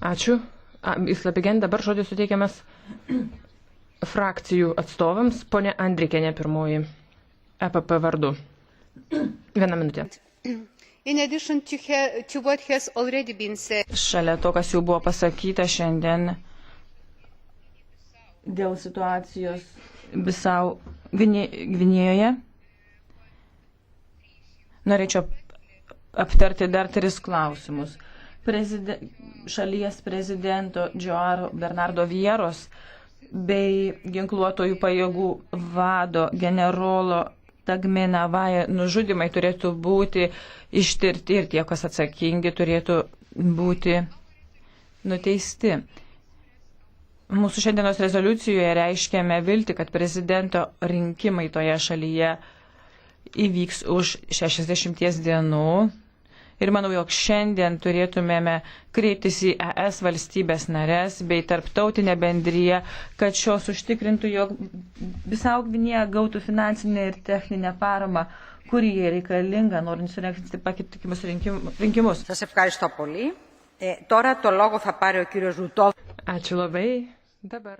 Ačiū. Islapigen, dabar žodis suteikiamas frakcijų atstovams. Pone Andrikėnė pirmoji, EPP vardu. 1 minutė. Šalia to, kas jau buvo pasakyta šiandien dėl situacijos Bisau Gvinėjoje, norėčiau aptarti dar 3 klausimus. Šalies prezidento Joao Bernardo Vieros bei ginkluotojų pajėgų vado generolo Tagmena Vaja nužudimai turėtų būti ištirti ir tie, kas atsakingi, turėtų būti nuteisti. Mūsų šiandienos rezoliucijoje reiškiame viltį, kad prezidento rinkimai toje šalyje įvyks už 60 dienų. Ir manau, jog šiandien turėtumėme kreiptis į ES valstybės narės bei tarptautinę bendryją, kad šios užtikrintų, jog Bisau Gvinėja gautų finansinę ir techninę paramą, kuri jai reikalinga, norint surengti pakitikimus rinkimus. Ačiū labai. Dabar